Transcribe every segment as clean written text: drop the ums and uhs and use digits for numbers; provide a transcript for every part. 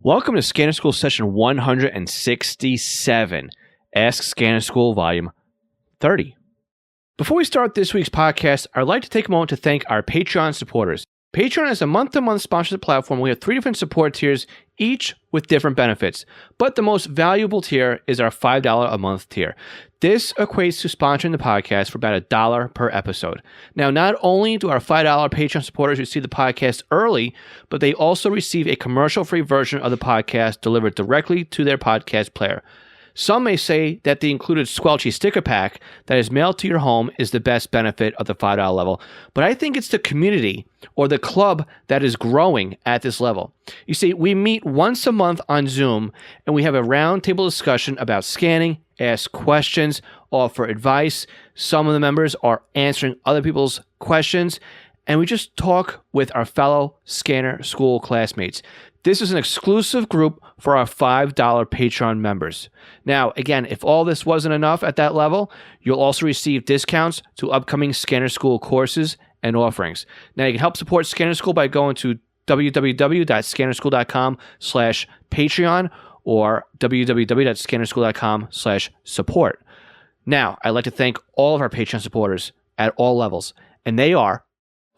Welcome to Scanner School session 167, Ask Scanner School volume 30. Before we start this week's podcast, I'd like to take a moment to thank our Patreon supporters. Patreon is a month-to-month sponsorship platform. We have 3 different support tiers, each with different benefits. But the most valuable tier is our $5 a month tier. This equates to sponsoring the podcast for about $1 per episode. Now, not only do our $5 Patreon supporters receive the podcast early, but they also receive a commercial-free version of the podcast delivered directly to their podcast player. Some may say that the included Squelchy sticker pack that is mailed to your home is the best benefit of the $5 level, but I think it's the community or the club that is growing at this level. You see, we meet once a month on Zoom and we have a roundtable discussion about scanning, ask questions, offer advice. Some of the members are answering other people's questions, and we just talk with our fellow Scanner School classmates. This is an exclusive group for our $5 Patreon members. Now, again, if all this wasn't enough at that level, you'll also receive discounts to upcoming Scanner School courses and offerings. Now, you can help support Scanner School by going to www.scannerschool.com/Patreon or www.scannerschool.com/support. Now, I'd like to thank all of our Patreon supporters at all levels, and they are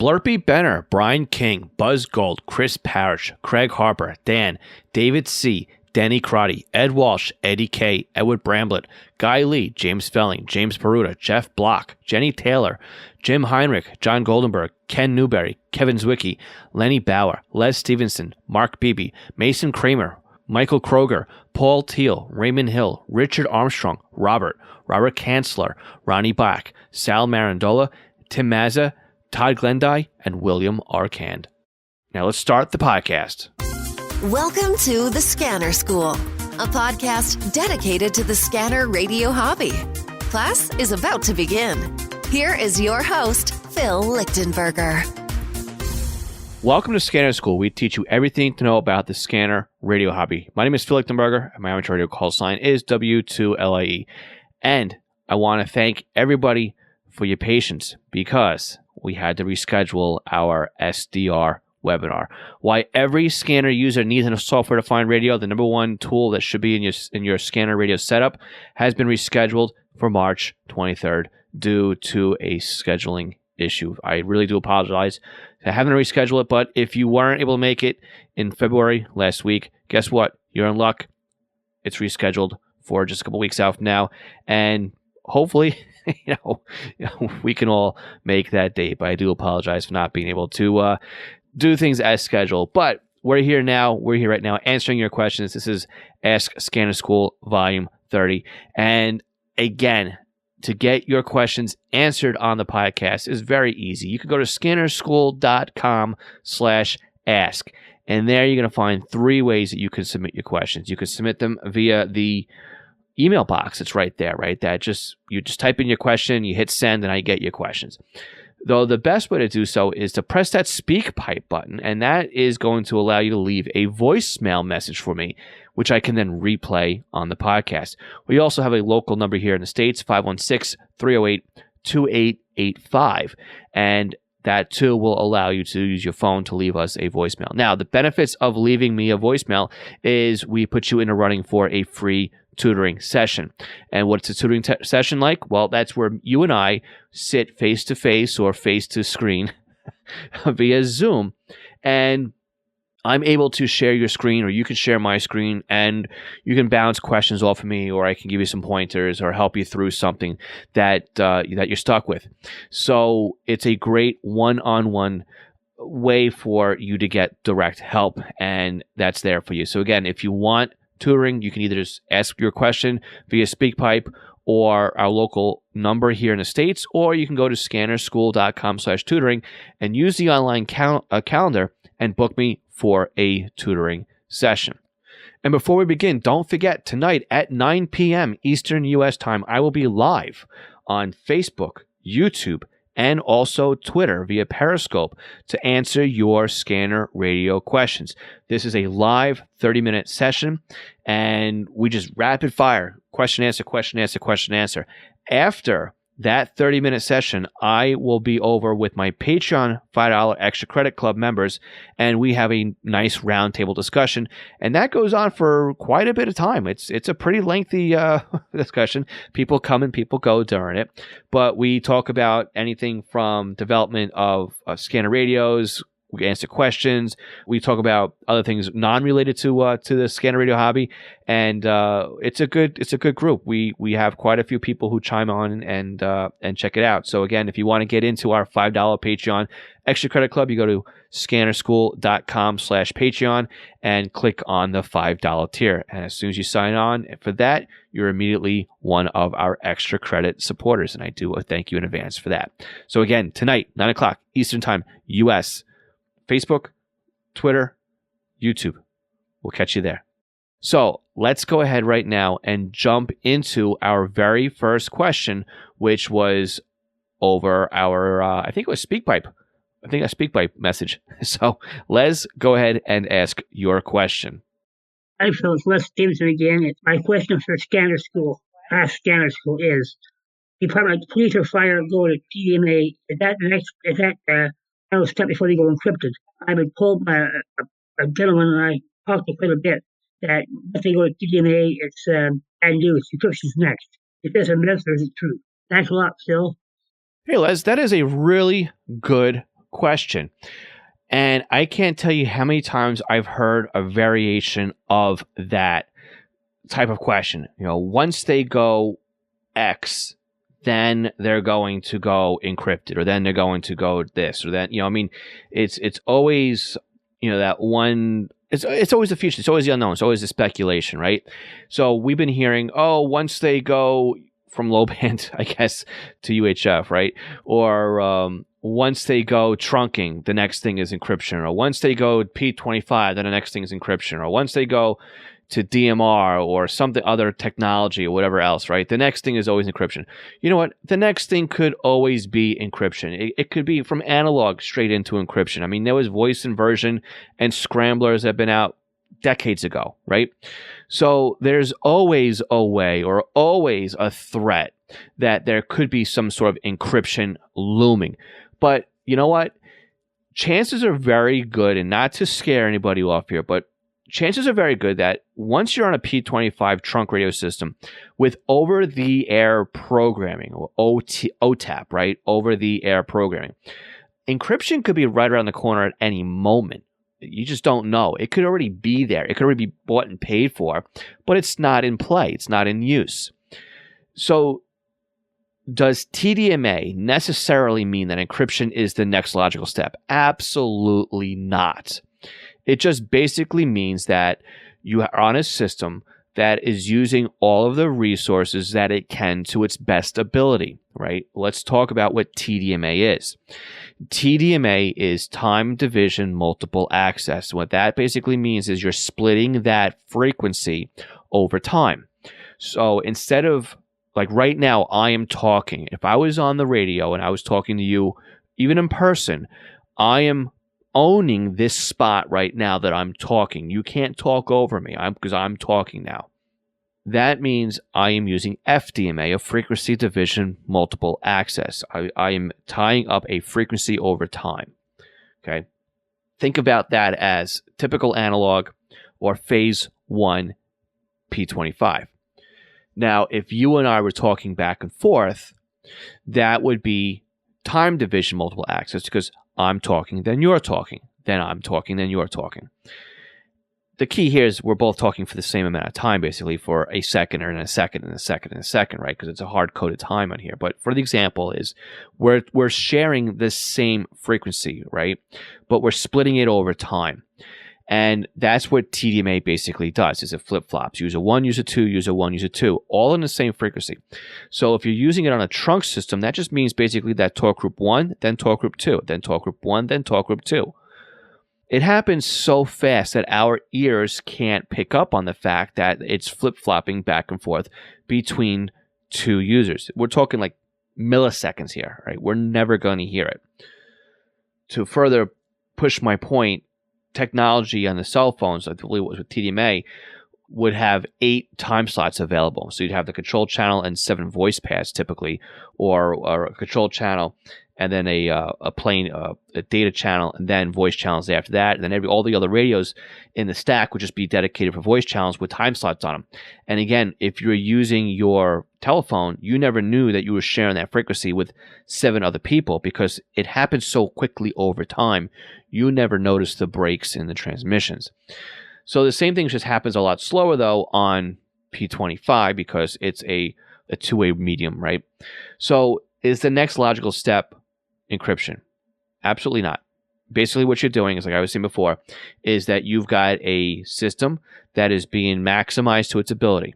Blurpy Benner, Brian King, Buzz Gold, Chris Parrish, Craig Harper, Dan, David C., Denny Crotty, Ed Walsh, Eddie K., Edward Bramblett, Guy Lee, James Felling, James Peruta, Jeff Block, Jenny Taylor, Jim Heinrich, John Goldenberg, Ken Newberry, Kevin Zwicky, Lenny Bauer, Les Stevenson, Mark Beebe, Mason Kramer, Michael Kroger, Paul Teal, Raymond Hill, Richard Armstrong, Robert Kanzler, Ronnie Bach, Sal Marandola, Tim Mazza, Todd Glendy, and William Arcand. Now let's start the podcast. Welcome to The Scanner School, a podcast dedicated to the scanner radio hobby. Class is about to begin. Here is your host, Phil Lichtenberger. Welcome to Scanner School. We teach you everything to know about the scanner radio hobby. My name is Phil Lichtenberger, and my amateur radio call sign is W2LIE. And I want to thank everybody for your patience because we had to reschedule our SDR webinar. Why every scanner user needs a software-defined radio, the number one tool that should be in your scanner radio setup, has been rescheduled for March 23rd due to a scheduling issue. I really do apologize for having to reschedule it, but if you weren't able to make it in February last week, guess what? You're in luck. It's rescheduled for just a couple weeks out from now, and hopefully we can all make that date, but I do apologize for not being able to do things as scheduled. But we're here now. We're here right now answering your questions. This is Ask Scanner School Volume 30. And again, to get your questions answered on the podcast is very easy. You can go to scannerschool.com/ask. And there you're going to find 3 ways that you can submit your questions. You can submit them via the email box. It's right there, right? You just type in your question, you hit send, and I get your questions. Though the best way to do so is to press that speak pipe button, and that is going to allow you to leave a voicemail message for me, which I can then replay on the podcast. We also have a local number here in the States, 516-308-2885, and that too will allow you to use your phone to leave us a voicemail. Now, the benefits of leaving me a voicemail is we put you in a running for a free tutoring session. And what's a tutoring session like? Well, that's where you and I sit face-to-face or face-to-screen via Zoom, and I'm able to share your screen, or you can share my screen, and you can bounce questions off of me, or I can give you some pointers or help you through something that you're stuck with. So it's a great one-on-one way for you to get direct help, and that's there for you. So again, if you want tutoring, you can either just ask your question via SpeakPipe or our local number here in the States, or you can go to scannerschool.com/tutoring and use the online calendar and book me for a tutoring session. And before we begin, don't forget, tonight at 9 p.m. Eastern U.S. time, I will be live on Facebook, YouTube, and also Twitter via Periscope to answer your scanner radio questions. This is a live 30-minute session, and we just rapid fire, question, answer, question, answer, question, answer. After that 30-minute session, I will be over with my Patreon $5 Extra Credit Club members, and we have a nice roundtable discussion. And that goes on for quite a bit of time. It's a pretty lengthy discussion. People come and people go during it. But we talk about anything from development of scanner radios. We answer questions. We talk about other things non-related to the scanner radio hobby, and it's a good group. We have quite a few people who chime on and check it out. So again, if you want to get into our $5 Patreon Extra Credit Club, you go to scannerschool.com/Patreon and click on the $5 tier. And as soon as you sign on for that, you're immediately one of our extra credit supporters, and I do thank you in advance for that. So again, tonight, 9 o'clock Eastern Time, U.S. Facebook, Twitter, YouTube. We'll catch you there. So let's go ahead right now and jump into our very first question, which was over our, I think it was SpeakPipe. I think a SpeakPipe message. So Les, go ahead and ask your question. Hi, Phil. It's Les Stevenson again. My question for Scanner School, Ask Scanner School, is Department Police or Fire go to TDMA. Is that the next? Is that final step before they go encrypted? I've been told by a gentleman, and I talked to quite a bit, that if they go to TDMA, it's and do it's encryption's next. Is this a myth or is it true? Thanks a lot, Phil. Hey, Les, that is a really good question. And I can't tell you how many times I've heard a variation of that type of question. You know, once they go X, then they're going to go encrypted, or then they're going to go this, or that. You know, I mean, it's always, you know, that one. It's always the future. It's always the unknown. It's always the speculation, right? So we've been hearing, oh, once they go from low band, I guess, to UHF, right? Or once they go trunking, the next thing is encryption. Or once they go P25, then the next thing is encryption. Or once they go to DMR or something other technology or whatever else, right? The next thing is always encryption. You know what? The next thing could always be encryption. It could be from analog straight into encryption. I mean, there was voice inversion and scramblers that have been out decades ago, right? So there's always a way or always a threat that there could be some sort of encryption looming. But you know what? Chances are very good, and not to scare anybody off here, but chances are very good that once you're on a P25 trunk radio system with over-the-air programming, or OTAP, right? Over-the-air programming, encryption could be right around the corner at any moment. You just don't know. It could already be there. It could already be bought and paid for, but it's not in play. It's not in use. So does TDMA necessarily mean that encryption is the next logical step? Absolutely not. It just basically means that you are on a system that is using all of the resources that it can to its best ability, right? Let's talk about what TDMA is. TDMA is time division multiple access. What that basically means is you're splitting that frequency over time. So instead of, like right now, I am talking. If I was on the radio and I was talking to you, even in person, I am owning this spot right now that I'm talking. You can't talk over me because I'm talking now. That means I am using FDMA, a frequency division multiple access. I am tying up a frequency over time. Okay. Think about that as typical analog or phase 1 P25. Now, if you and I were talking back and forth, that would be time division multiple access, because I'm talking, then you're talking, then I'm talking, then you're talking. The key here is we're both talking for the same amount of time, basically, for a second and a second and a second and a second, right? Because it's a hard-coded time on here. But for the example is we're sharing the same frequency, right? But we're splitting it over time. And that's what TDMA basically does, is it flip-flops. User 1, user 2, user 1, user 2, all in the same frequency. So if you're using it on a trunk system, that just means basically that talk group 1, then talk group 2, then talk group 1, then talk group 2. It happens so fast that our ears can't pick up on the fact that it's flip-flopping back and forth between two users. We're talking like milliseconds here, right? We're never going to hear it. To further push my point, technology on the cell phones, I believe it was with TDMA, would have 8 time slots available. So you'd have the control channel and 7 voice paths typically, or a control channel and then a data channel and then voice channels after that. And then all the other radios in the stack would just be dedicated for voice channels with time slots on them. And again, if you're using your telephone, you never knew that you were sharing that frequency with 7 other people because it happens so quickly over time. You never notice the breaks in the transmissions. So the same thing just happens a lot slower, though, on P25 because it's a two-way medium, right? So is the next logical step encryption? Absolutely not. Basically what you're doing is, like I was saying before, is that you've got a system that is being maximized to its ability.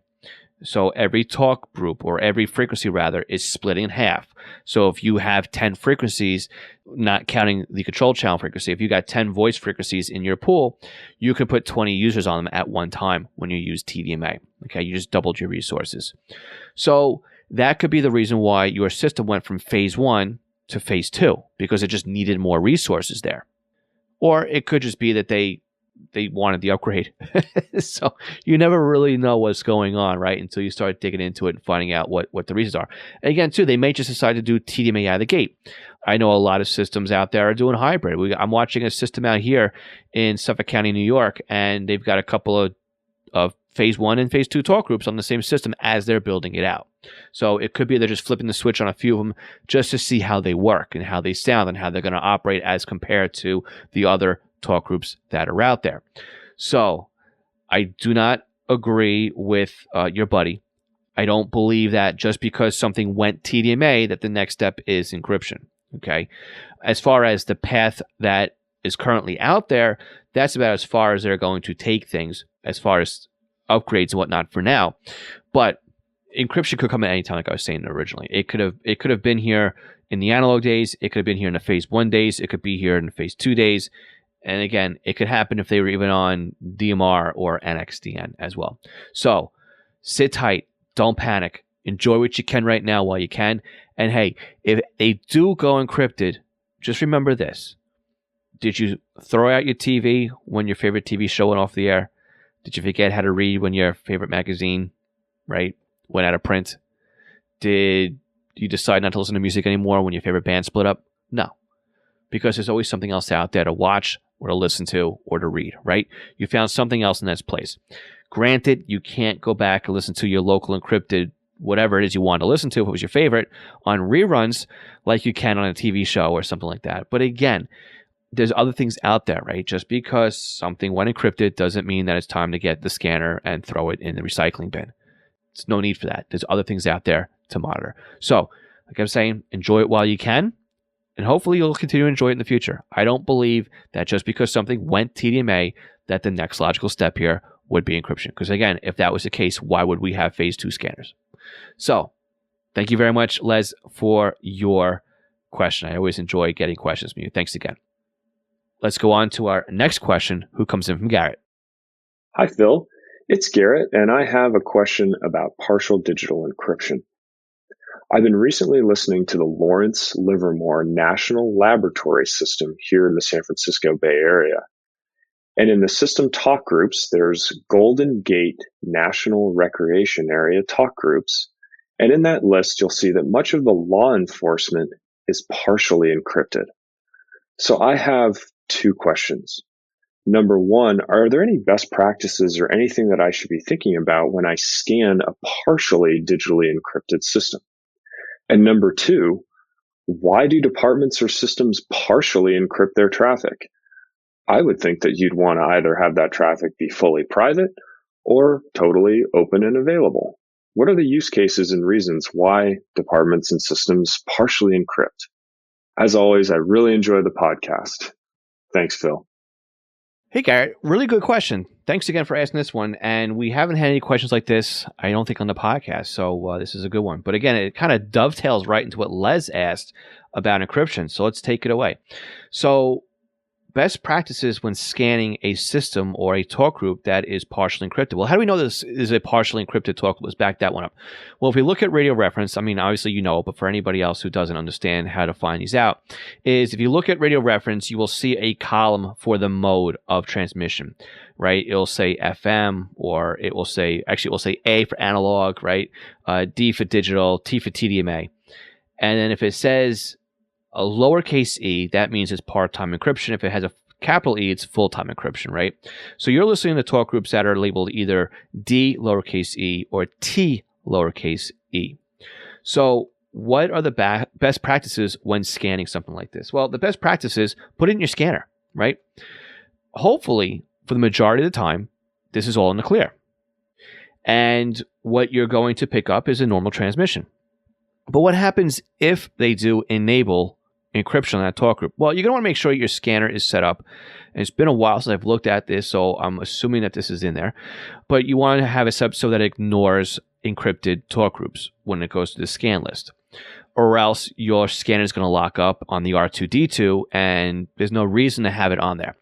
So every talk group, or every frequency rather, is split in half. So if you have 10 frequencies, not counting the control channel frequency, if you got 10 voice frequencies in your pool, you can put 20 users on them at one time when you use TDMA. Okay, you just doubled your resources. So that could be the reason why your system went from phase 1 to phase 2, because it just needed more resources there. Or it could just be that they wanted the upgrade. So you never really know what's going on, right? Until you start digging into it and finding out what the reasons are. And again, too, they may just decide to do TDMA out of the gate. I know a lot of systems out there are doing hybrid. I'm watching a system out here in Suffolk County, New York, and they've got a couple of phase 1 and phase 2 talk groups on the same system as they're building it out. So it could be they're just flipping the switch on a few of them just to see how they work and how they sound and how they're going to operate as compared to the other talk groups that are out there. So I do not agree with your buddy. I don't believe that just because something went TDMA that the next step is encryption. Okay. As far as the path that is currently out there, that's about as far as they're going to take things as far as upgrades and whatnot for now. But encryption could come at any time, like I was saying originally. It could have been here in the analog days. It could have been here in the phase 1 days. It could be here in the phase 2 days. And again, it could happen if they were even on DMR or NXDN as well. So sit tight. Don't panic. Enjoy what you can right now while you can. And hey, if they do go encrypted, just remember this. Did you throw out your TV when your favorite TV show went off the air? Did you forget how to read when your favorite magazine, right, went out of print? Did you decide not to listen to music anymore when your favorite band split up? No. Because there's always something else out there to watch or to listen to or to read, right? You found something else in this place. Granted, you can't go back and listen to your local encrypted, whatever it is you want to listen to, if it was your favorite, on reruns like you can on a TV show or something like that. But again, there's other things out there, right? Just because something went encrypted doesn't mean that it's time to get the scanner and throw it in the recycling bin. There's no need for that. There's other things out there to monitor. So, like I'm saying, enjoy it while you can. And hopefully you'll continue to enjoy it in the future. I don't believe that just because something went TDMA that the next logical step here would be encryption. Because again, if that was the case, why would we have phase 2 scanners? So thank you very much, Les, for your question. I always enjoy getting questions from you. Thanks again. Let's go on to our next question, who comes in from Garrett. Hi, Phil. It's Garrett, and I have a question about partial digital encryption. I've been recently listening to the Lawrence Livermore National Laboratory System here in the San Francisco Bay Area. And in the system talk groups, there's Golden Gate National Recreation Area talk groups. And in that list, you'll see that much of the law enforcement is partially encrypted. So I have 2 questions. Number 1, are there any best practices or anything that I should be thinking about when I scan a partially digitally encrypted system? And number 2, why do departments or systems partially encrypt their traffic? I would think that you'd want to either have that traffic be fully private or totally open and available. What are the use cases and reasons why departments and systems partially encrypt? As always, I really enjoy the podcast. Thanks, Phil. Hey, Garrett. Really good question. Thanks again for asking this one. And we haven't had any questions like this, I don't think, on the podcast. So this is a good one. But again, it kind of dovetails right into what Les asked about encryption. So let's take it away. So best practices when scanning a system or a talk group that is partially encrypted. Well, how do we know this is a partially encrypted talk group? Let's back that one up. Well, if we look at radio reference, I mean, obviously you know, but for anybody else who doesn't understand how to find these out, is if you look at radio reference, you will see a column for the mode of transmission, right? It'll say FM, or it will say A for analog, right? D for digital, T for TDMA. And then if it says a lowercase e, that means it's part-time encryption. If it has a capital E, it's full-time encryption, right? So you're listening to talk groups that are labeled either D lowercase e or T lowercase e. So what are the best practices when scanning something like this? Well, the best practice is put it in your scanner, right? Hopefully, for the majority of the time, this is all in the clear. And what you're going to pick up is a normal transmission. But what happens if they do enable encryption on that talk group? Well, you're going to want to make sure your scanner is set up. And it's been a while since I've looked at this, so I'm assuming that this is in there. But you want to have it set up so that it ignores encrypted talk groups when it goes to the scan list. Or else your scanner is going to lock up on the R2D2, and there's no reason to have it on there.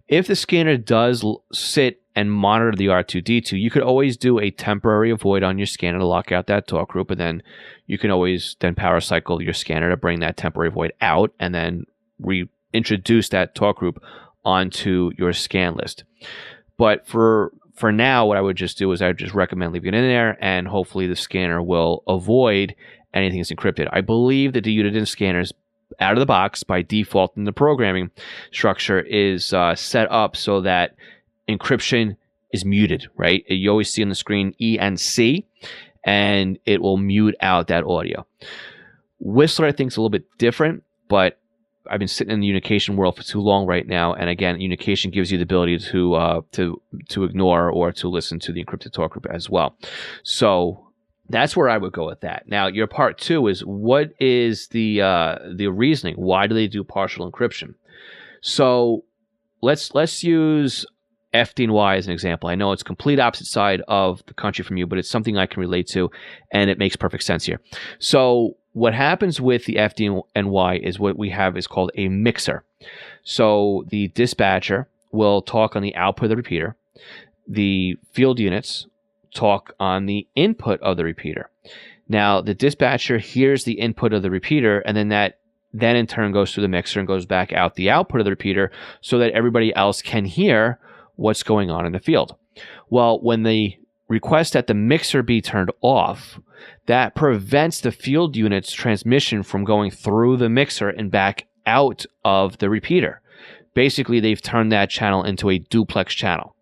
If the scanner does sit and monitor the R2D2, you could always do a temporary avoid on your scanner to lock out that talk group, and then you can always then power cycle your scanner to bring that temporary avoid out and then reintroduce that talk group onto your scan list. But for now, what I would just do is I would just recommend leaving it in there, and hopefully the scanner will avoid anything that's encrypted. I believe that the Untitled scanners out of the box by default in the programming structure is set up so that encryption is muted, right? You always see on the screen E and C, and it will mute out that audio. Whistler, I think, is a little bit different, but I've been sitting in the unification world for too long right now, and again, unification gives you the ability to ignore or to listen to the encrypted talk group as well. So that's where I would go with that. Now, your part two is, what is the reasoning? Why do they do partial encryption? So let's use FDNY as an example. I know it's complete opposite side of the country from you, but it's something I can relate to, and it makes perfect sense here. So what happens with the FDNY is what we have is called a mixer. So the dispatcher will talk on the output of the repeater. The field units talk on the input of the repeater. Now, the dispatcher hears the input of the repeater, and then that in turn goes through the mixer and goes back out the output of the repeater so that everybody else can hear what's going on in the field. Well, when they request that the mixer be turned off, that prevents the field unit's transmission from going through the mixer and back out of the repeater. Basically, they've turned that channel into a duplex channel.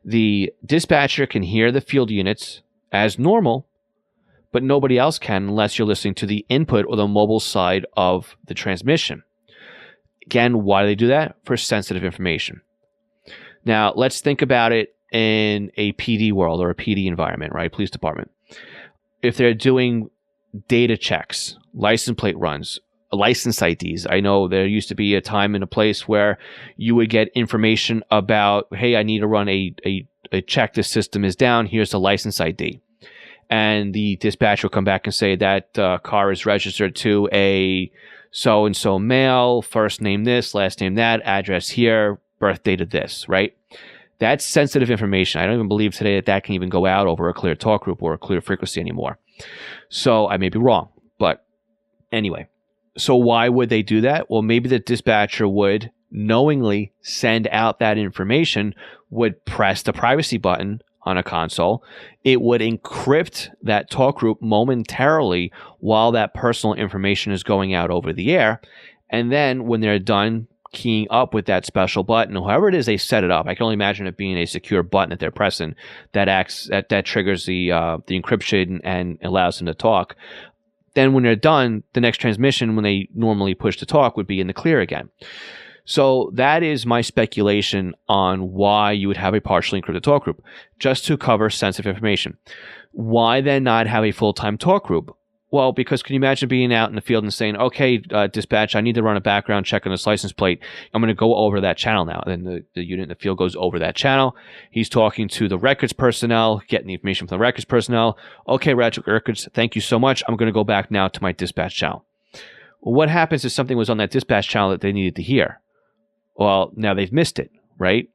The dispatcher can hear the field units as normal, but nobody else can unless you're listening to the input or the mobile side of the transmission. Again, why do they do that? For sensitive information. Now, let's think about it in a PD world or a PD environment, right? Police department. If they're doing data checks, license plate runs, license IDs. I know there used to be a time and a place where you would get information about, hey, I need to run a check. This system is down. Here's the license ID. And the dispatcher will come back and say that car is registered to a so-and-so male, first name this, last name that, address here, birth date of this, right? That's sensitive information. I don't even believe today that can even go out over a clear talk group or a clear frequency anymore. So I may be wrong, but anyway. So why would they do that? Well, maybe the dispatcher would knowingly send out that information, would press the privacy button on a console. It would encrypt that talk group momentarily while that personal information is going out over the air. And then when they're done keying up with that special button, however it is they set it up, I can only imagine it being a secure button that they're pressing that triggers the encryption and allows them to talk. Then when they're done, the next transmission, when they normally push to talk, would be in the clear again. So that is my speculation on why you would have a partially encrypted talk group, just to cover sensitive information. Why then not have a full-time talk group? Well, because can you imagine being out in the field and saying, okay, dispatch, I need to run a background check on this license plate. I'm going to go over that channel now. And then the unit in the field goes over that channel. He's talking to the records personnel, getting the information from the records personnel. Okay, records, thank you so much. I'm going to go back now to my dispatch channel. Well, what happens if something was on that dispatch channel that they needed to hear? Well, now they've missed it, right?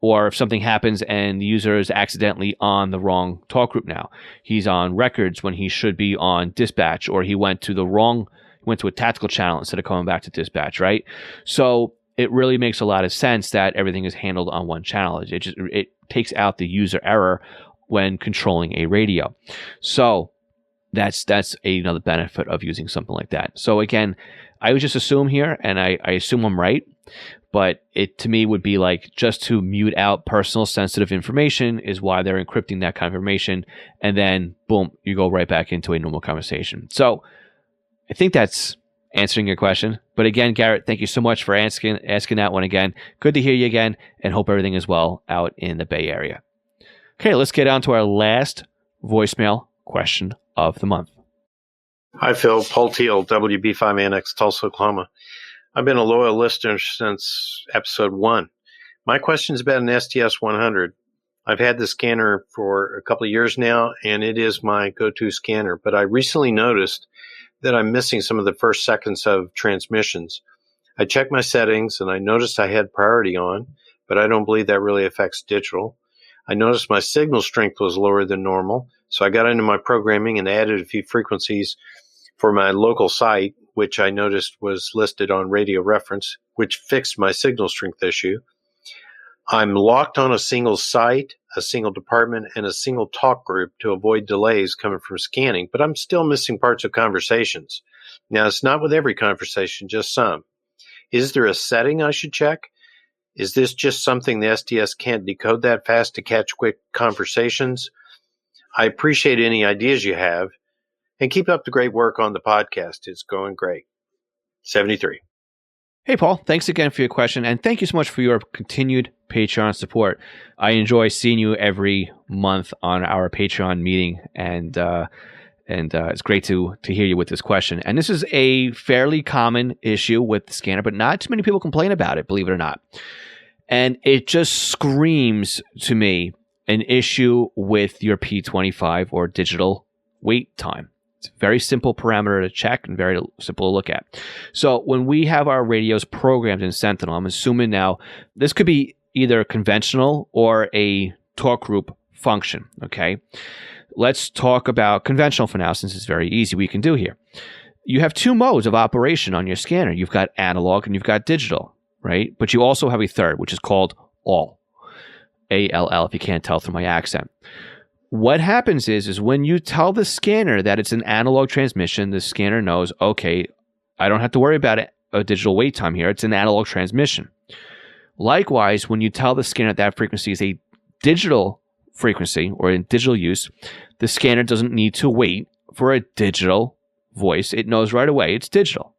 Or if something happens and the user is accidentally on the wrong talk group now. He's on records when he should be on dispatch, or he went to a tactical channel instead of coming back to dispatch, right? So it really makes a lot of sense that everything is handled on one channel. It takes out the user error when controlling a radio. So that's another benefit of using something like that. So again, I would just assume here, and I assume I'm right, but it to me would be like just to mute out personal sensitive information is why they're encrypting that kind of information, and then boom, you go right back into a normal conversation. So I think that's answering your question. But again, Garrett, thank you so much for asking that one again. Good to hear you again, and hope everything is well out in the Bay Area. Okay, let's get on to our last voicemail question of the month. Hi, Phil. Paul Teal, WB5 Annex, Tulsa, Oklahoma. I've been a loyal listener since episode 1. My question is about an STS-100. I've had the scanner for a couple of years now, and it is my go-to scanner. But I recently noticed that I'm missing some of the first seconds of transmissions. I checked my settings, and I noticed I had priority on, but I don't believe that really affects digital. I noticed my signal strength was lower than normal, so I got into my programming and added a few frequencies for my local site, which I noticed was listed on radio reference, which fixed my signal strength issue. I'm locked on a single site, a single department, and a single talk group to avoid delays coming from scanning, but I'm still missing parts of conversations. Now, it's not with every conversation, just some. Is there a setting I should check? Is this just something the STS can't decode that fast to catch quick conversations? I appreciate any ideas you have. And keep up the great work on the podcast. It's going great. 73. Hey, Paul. Thanks again for your question. And thank you so much for your continued Patreon support. I enjoy seeing you every month on our Patreon meeting. And it's great to hear you with this question. And this is a fairly common issue with the scanner, but not too many people complain about it, believe it or not. And it just screams to me an issue with your P25 or digital wait time. It's a very simple parameter to check and very simple to look at. So when we have our radios programmed in Sentinel, I'm assuming now this could be either conventional or a talk group function, okay? Let's talk about conventional for now, since it's very easy we can do here. You have two modes of operation on your scanner. You've got analog and you've got digital, right? But you also have a third, which is called ALL. A-L-L, if you can't tell through my accent. What happens is when you tell the scanner that it's an analog transmission, the scanner knows, okay, I don't have to worry about a digital wait time here. It's an analog transmission. Likewise, when you tell the scanner that frequency is a digital frequency or in digital use, the scanner doesn't need to wait for a digital voice. It knows right away it's digital.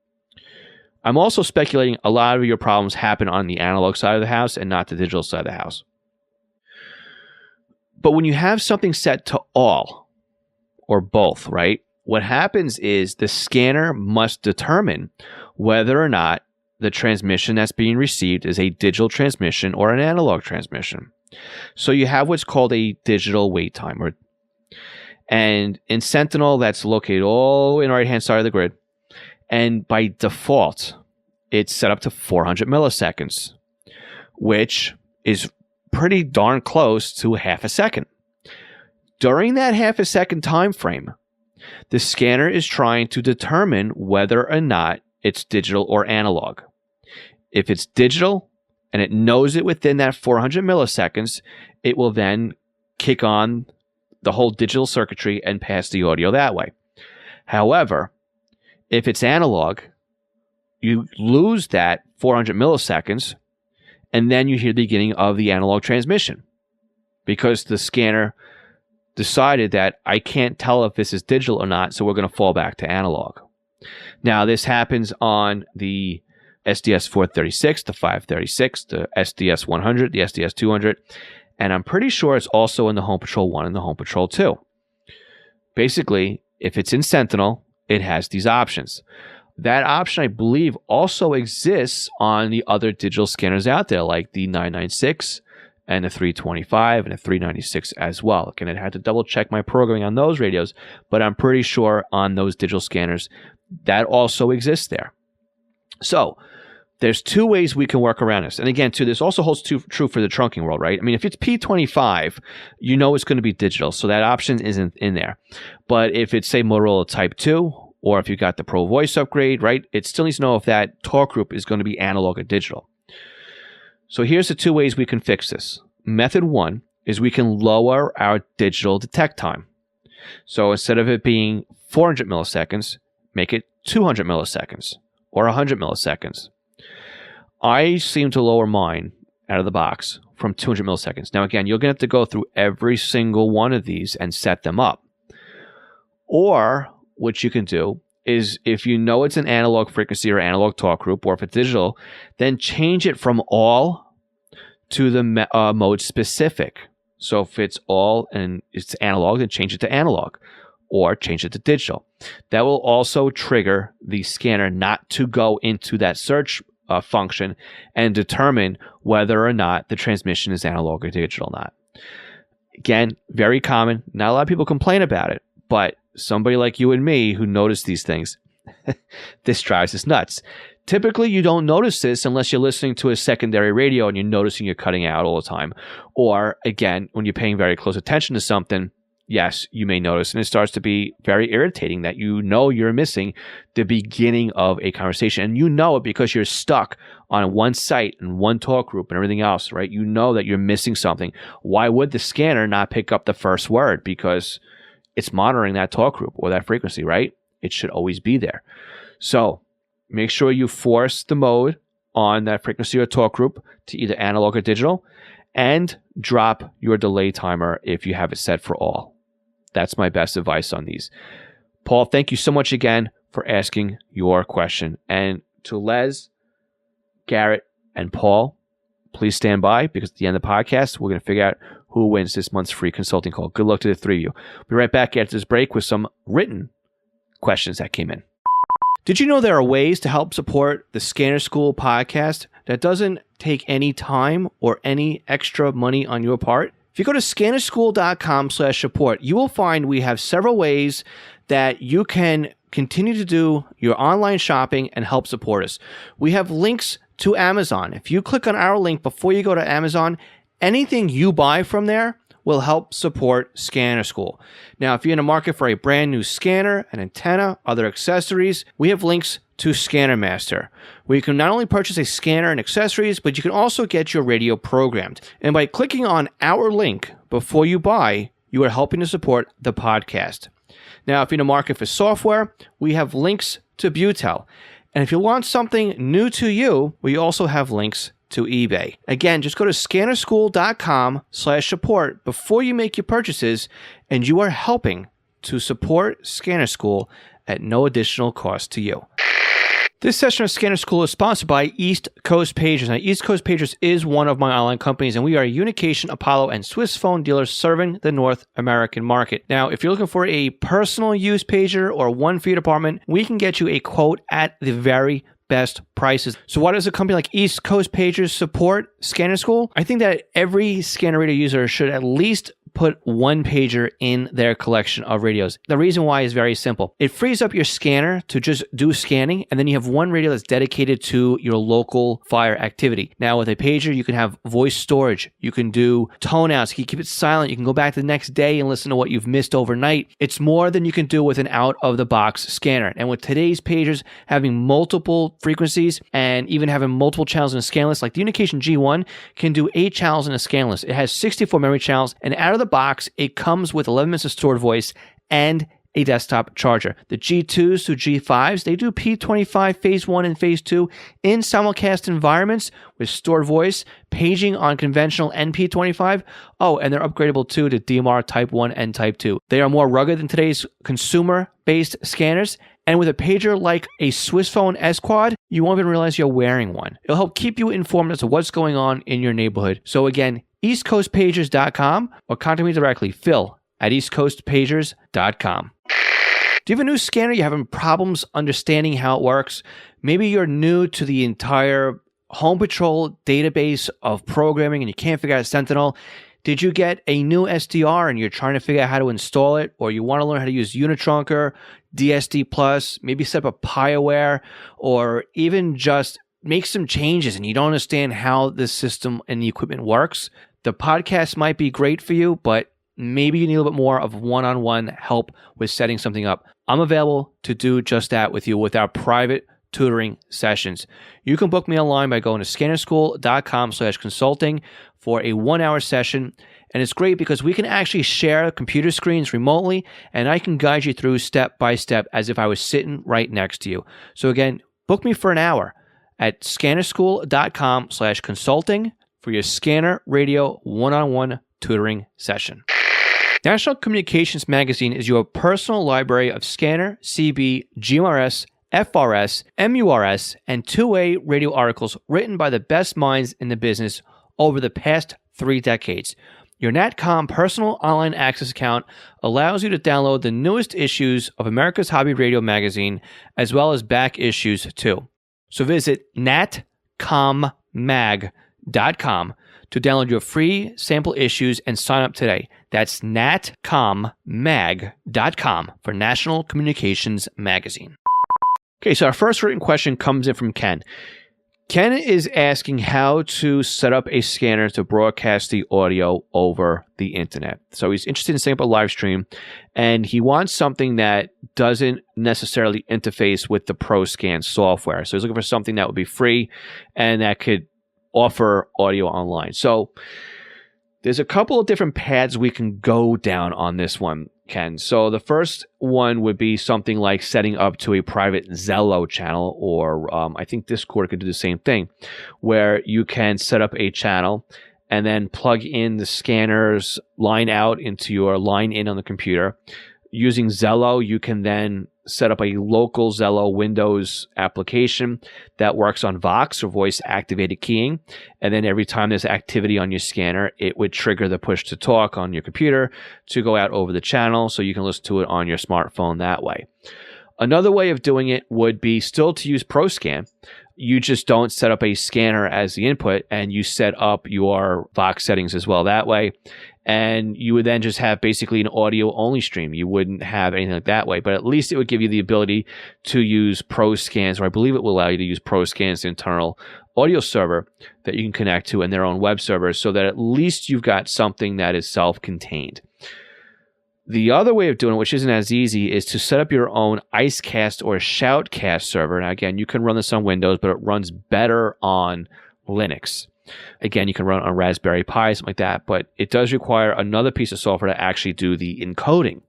I'm also speculating a lot of your problems happen on the analog side of the house and not the digital side of the house. But when you have something set to all or both, right, what happens is the scanner must determine whether or not the transmission that's being received is a digital transmission or an analog transmission. So you have what's called a digital wait time. And in Sentinel, that's located all in the right-hand side of the grid. And by default, it's set up to 400 milliseconds, which is pretty darn close to half a second. During that half a second time frame, the scanner is trying to determine whether or not it's digital or analog. If it's digital and it knows it within that 400 milliseconds, it will then kick on the whole digital circuitry and pass the audio that way. However, if it's analog, you lose that 400 milliseconds and then you hear the beginning of the analog transmission because the scanner decided that I can't tell if this is digital or not, so we're going to fall back to analog. Now, this happens on the SDS 436, the 536, the SDS 100, the SDS 200, and I'm pretty sure it's also in the Home Patrol 1 and the Home Patrol 2. Basically, if it's in Sentinel, it has these options. That option, I believe, also exists on the other digital scanners out there, like the 996 and the 325 and the 396 as well. Again, I had to double check my programming on those radios, but I'm pretty sure on those digital scanners that also exists there. So there's two ways we can work around this. And again, too, this also holds true for the trunking world, right? I mean, if it's P25, you know it's going to be digital, so that option isn't in there. But if it's, say, Motorola Type 2, or if you got the Pro Voice upgrade, right, it still needs to know if that talk group is going to be analog or digital. So here's the two ways we can fix this. Method one is we can lower our digital detect time. So instead of it being 400 milliseconds, make it 200 milliseconds or 100 milliseconds. I seem to lower mine out of the box from 200 milliseconds. Now, again, you're going to have to go through every single one of these and set them up. Or what you can do is, if you know it's an analog frequency or analog talk group, or if it's digital, then change it from all to the mode specific. So if it's all and it's analog, then change it to analog or change it to digital. That will also trigger the scanner not to go into that search function and determine whether or not the transmission is analog or digital or not. Again, very common. Not a lot of people complain about it, but somebody like you and me who notice these things, this drives us nuts. Typically, you don't notice this unless you're listening to a secondary radio and you're noticing you're cutting out all the time. Or, again, when you're paying very close attention to something, yes, you may notice, and it starts to be very irritating that you know you're missing the beginning of a conversation. And you know it because you're stuck on one site and one talk group and everything else, right? You know that you're missing something. Why would the scanner not pick up the first word? Because it's monitoring that talk group or that frequency, right? It should always be there. So make sure you force the mode on that frequency or talk group to either analog or digital, and drop your delay timer if you have it set for all. That's my best advice on these. Paul, thank you so much again for asking your question. And to Les, Garrett, and Paul, please stand by, because at the end of the podcast, we're going to figure out who wins this month's free consulting call. Good luck to the three of you. We'll be right back after this break with some written questions that came in. Did you know there are ways to help support the Scanner School podcast that doesn't take any time or any extra money on your part? If you go to scannerschool.com/support, you will find we have several ways that you can continue to do your online shopping and help support us. We have links to Amazon. If you click on our link before you go to Amazon, anything you buy from there will help support Scanner School. Now, if you're in the market for a brand new scanner, an antenna, other accessories, we have links to Scanner Master, where you can not only purchase a scanner and accessories, but you can also get your radio programmed. And by clicking on our link before you buy, you are helping to support the podcast. Now, if you're in the market for software, we have links to Butel. And if you want something new to you, we also have links to eBay. Again, just go to scannerschool.com/support before you make your purchases, and you are helping to support Scanner School at no additional cost to you. This session of Scanner School is sponsored by East Coast Pagers. Now, East Coast Pagers is one of my online companies, and we are a Unication, Apollo, and Swiss phone dealers serving the North American market. Now, if you're looking for a personal use pager or one for your department, we can get you a quote at the very best prices. So why does a company like East Coast Pagers support Scanner School? I think that every scanner radio user should at least put one pager in their collection of radios. The reason why is very simple. It frees up your scanner to just do scanning, and then you have one radio that's dedicated to your local fire activity. Now, with a pager, you can have voice storage. You can do tone outs. You can keep it silent. You can go back the next day and listen to what you've missed overnight. It's more than you can do with an out-of-the-box scanner. And with today's pagers having multiple frequencies and even having multiple channels in a scan list, like the Unication G1 can do 8 channels in a scan list. It has 64 memory channels, and out of the box, it comes with 11 minutes of stored voice and a desktop charger. The G2s to G5s, they do P25 Phase 1 and Phase 2 in simulcast environments with stored voice, paging on conventional and P25. Oh, and they're upgradable too to DMR Type 1 and Type 2. They are more rugged than today's consumer-based scanners. And with a pager like a Swiss phone S-Quad, you won't even realize you're wearing one. It'll help keep you informed as to what's going on in your neighborhood. So again, eastcoastpagers.com, or contact me directly, phil@eastcoastpagers.com. Do you have a new scanner? You're having problems understanding how it works? Maybe you're new to the entire Home Patrol database of programming and you can't figure out Sentinel. Did you get a new SDR and you're trying to figure out how to install it? Or you want to learn how to use Unitrunker, DSD+, maybe set up a PiAware, or even just make some changes and you don't understand how the system and the equipment works, the podcast might be great for you, but maybe you need a little bit more of one-on-one help with setting something up. I'm available to do just that with you with our private tutoring sessions. You can book me online by going to scannerschool.com/consulting for a 1-hour session. And it's great because we can actually share computer screens remotely, and I can guide you through step by step as if I was sitting right next to you. So again, book me for an hour at scannerschool.com/consulting for your Scanner Radio one-on-one tutoring session. National Communications Magazine is your personal library of scanner, CB, GMRS, FRS, MURS, and two-way radio articles written by the best minds in the business over the past 3 decades. Your NatCom personal online access account allows you to download the newest issues of America's Hobby Radio magazine, as well as back issues too. So visit natcommag.com to download your free sample issues and sign up today. That's natcommag.com for National Communications Magazine. Okay, so our first written question comes in from Ken. Ken is asking how to set up a scanner to broadcast the audio over the internet. So he's interested in setting up a live stream, and he wants something that doesn't necessarily interface with the ProScan software. So he's looking for something that would be free and that could offer audio online. So there's a couple of different paths we can go down on this one, Ken. So the first one would be something like setting up to a private Zello channel, or I think Discord could do the same thing, where you can set up a channel and then plug in the scanner's line out into your line in on the computer. Using Zello, you can then set up a local Zello Windows application that works on Vox, or voice activated keying. And then every time there's activity on your scanner, it would trigger the push to talk on your computer to go out over the channel, so you can listen to it on your smartphone that way. Another way of doing it would be still to use ProScan. You just don't set up a scanner as the input, and you set up your Vox settings as well that way. And you would then just have basically an audio only stream. You wouldn't have anything like that way, but at least it would give you the ability to use ProScan's, or I believe it will allow you to use ProScan's internal audio server that you can connect to and their own web servers, so that at least you've got something that is self-contained. The other way of doing it, which isn't as easy, is to set up your own Icecast or Shoutcast server. Now, again, you can run this on Windows, but it runs better on Linux. Again, you can run it on Raspberry Pi, something like that, but it does require another piece of software to actually do the encoding.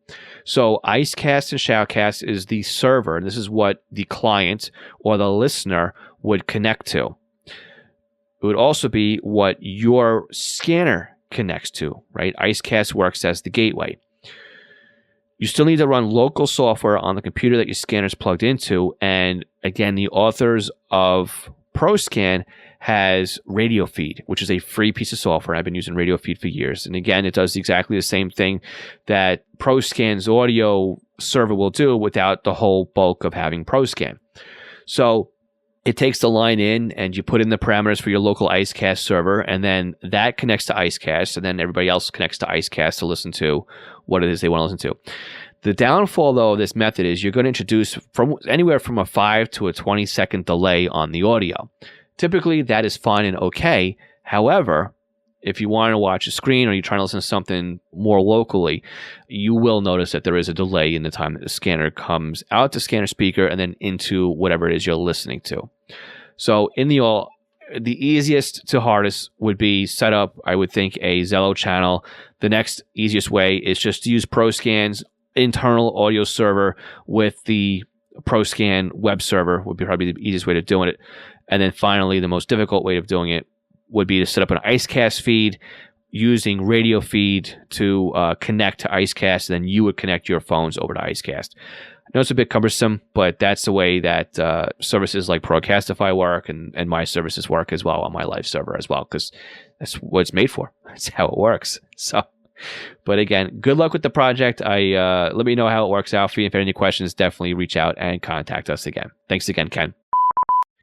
So Icecast and Shoutcast is the server, and this is what the client or the listener would connect to. It would also be what your scanner connects to, right? Icecast works as the gateway. You still need to run local software on the computer that your scanner is plugged into, and again, the authors of ProScan has RadioFeed, which is a free piece of software. I've been using RadioFeed for years. And again, it does exactly the same thing that ProScan's audio server will do without the whole bulk of having ProScan. So it takes the line in and you put in the parameters for your local Icecast server, and then that connects to Icecast, and then everybody else connects to Icecast to listen to what it is they want to listen to. The downfall, though, of this method is you're going to introduce from anywhere from a 5 to a 20-second delay on the audio. Typically, that is fine and okay. However, if you want to watch a screen or you're trying to listen to something more locally, you will notice that there is a delay in the time that the scanner comes out the scanner speaker and then into whatever it is you're listening to. So in the easiest to hardest would be set up, I would think, a Zello channel. The next easiest way is just to use ProScan's internal audio server with the ProScan web server would be probably the easiest way to doing it. And then finally, the most difficult way of doing it would be to set up an Icecast feed using RadioFeed to connect to Icecast, and then you would connect your phones over to Icecast. I know it's a bit cumbersome, but that's the way that services like Procastify work, and my services work as well on my live server as well, because that's what it's made for. That's how it works. So, but again, good luck with the project. Let me know how it works out for you. If you have any questions, definitely reach out and contact us again. Thanks again, Ken.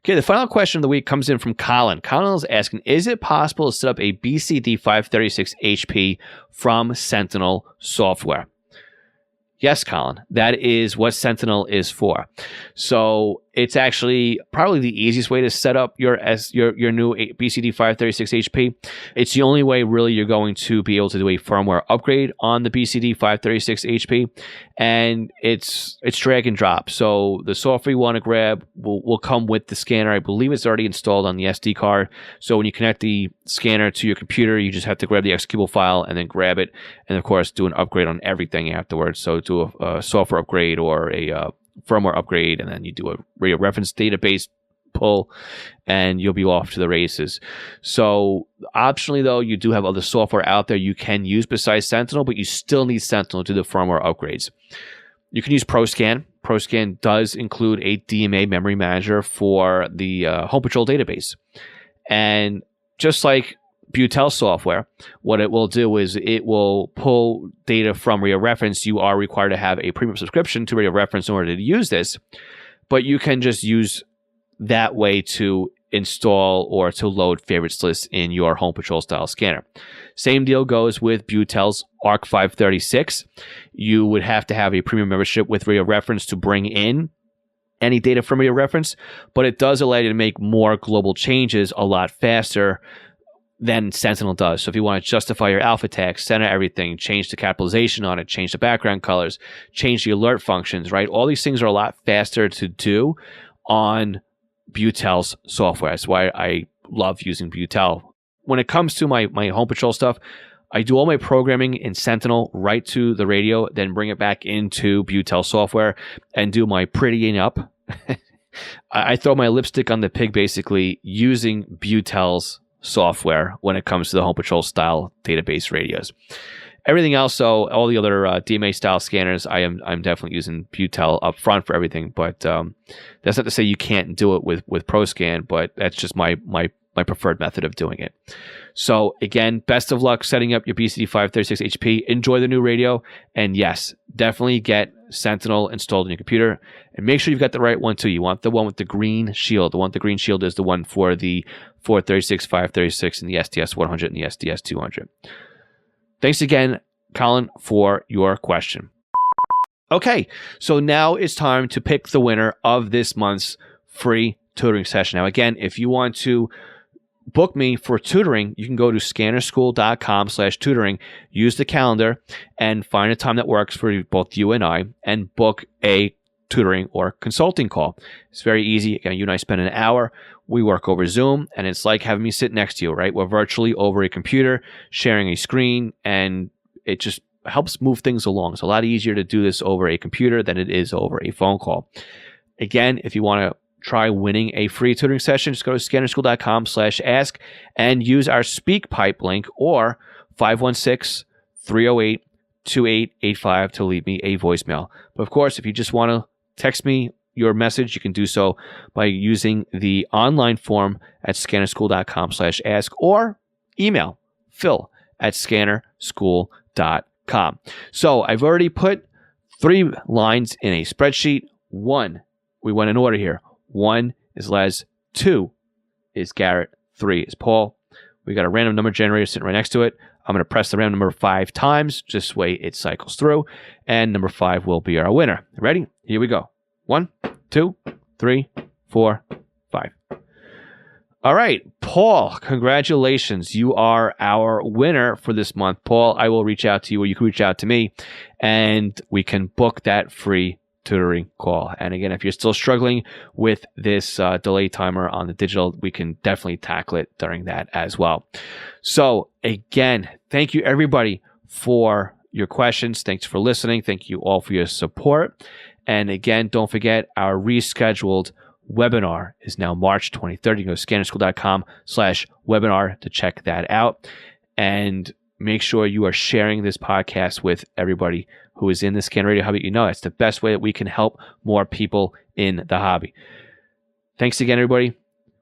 Okay, the final question of the week comes in from Colin. Colin is asking, is it possible to set up a BCD 536 HP from Sentinel software? Yes, Colin, that is what Sentinel is for. So it's actually probably the easiest way to set up your new BCD 536 HP. It's the only way really you're going to be able to do a firmware upgrade on the BCD 536 HP, and it's drag and drop. So the software you want to grab will come with the scanner. I believe it's already installed on the SD card. So when you connect the scanner to your computer, you just have to grab the executable file and then grab it, and of course do an upgrade on everything afterwards. So do a software upgrade or a firmware upgrade, and then you do a radio reference database pull, and you'll be off to the races. So optionally, though, you do have other software out there you can use besides Sentinel, but you still need Sentinel to do the firmware upgrades. You can use ProScan. ProScan does include a DMA memory manager for the Home Patrol database. And just like Butel software, what it will do is it will pull data from Radio Reference. You are required to have a premium subscription to Radio Reference in order to use this, but you can just use that way to install or to load favorites lists in your Home Patrol style scanner. Same deal goes with Butel's ARC 536. You would have to have a premium membership with Radio Reference to bring in any data from Radio Reference, but it does allow you to make more global changes a lot faster than Sentinel does. So if you want to justify your alpha text, center everything, change the capitalization on it, change the background colors, change the alert functions, right? All these things are a lot faster to do on Butel's software. That's why I love using Butel. When it comes to my Home Patrol stuff, I do all my programming in Sentinel right to the radio, then bring it back into Butel software and do my prettying up. I throw my lipstick on the pig basically using Butel's software when it comes to the Home Patrol style database radios. Everything else, though, all the other DMA style scanners, I'm definitely using Butel up front for everything. But that's not to say you can't do it with ProScan, but that's just my preferred method of doing it. So again, best of luck setting up your BCD 536 HP. Enjoy the new radio, and yes, definitely get Sentinel installed on your computer, and make sure you've got the right one too. You want the one with the green shield. The one with the green shield is the one for the 436, 536, and the SDS 100 and the SDS 200. Thanks again, Colin, for your question. Okay, so now it's time to pick the winner of this month's free tutoring session. Now, again, if you want to book me for tutoring, you can go to scannerschool.com/tutoring, use the calendar, and find a time that works for both you and I, and book a tutoring or consulting call. It's very easy. Again, you and I spend an hour. We work over Zoom, and it's like having me sit next to you, right? We're virtually over a computer, sharing a screen, and it just helps move things along. It's a lot easier to do this over a computer than it is over a phone call. Again, if you want to try winning a free tutoring session, just go to scannerschool.com/ask and use our SpeakPipe link or 516-308-2885 to leave me a voicemail. But of course, if you just want to text me your message, you can do so by using the online form at scannerschool.com/ask or email phil@scannerschool.com. So I've already put 3 lines in a spreadsheet. 1, we went in order here. 1 is Les, 2 is Garrett, 3 is Paul. We got a random number generator sitting right next to it. I'm going to press the random number 5 times, just way it cycles through, and number 5 will be our winner. Ready? Here we go. 1, 2, 3, 4, 5. All right, Paul, congratulations. You are our winner for this month. Paul, I will reach out to you, or you can reach out to me, and we can book that free tutoring call. And again, if you're still struggling with this delay timer on the digital, we can definitely tackle it during that as well. So again, thank you everybody for your questions. Thanks for listening. Thank you all for your support. And again, don't forget our rescheduled webinar is now March 23rd. You can go to scannerschool.com/webinar to check that out. And make sure you are sharing this podcast with everybody who is in the Scan Radio hobby. You know, it's the best way that we can help more people in the hobby. Thanks again, everybody.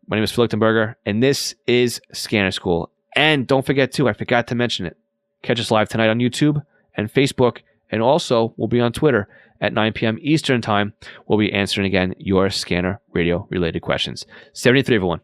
My name is Phil Lichtenberger, and this is Scanner School. And don't forget, too, I forgot to mention it. Catch us live tonight on YouTube and Facebook, and also we'll be on Twitter at 9 p.m. Eastern Time. We'll be answering again your Scanner Radio related questions. 73, everyone.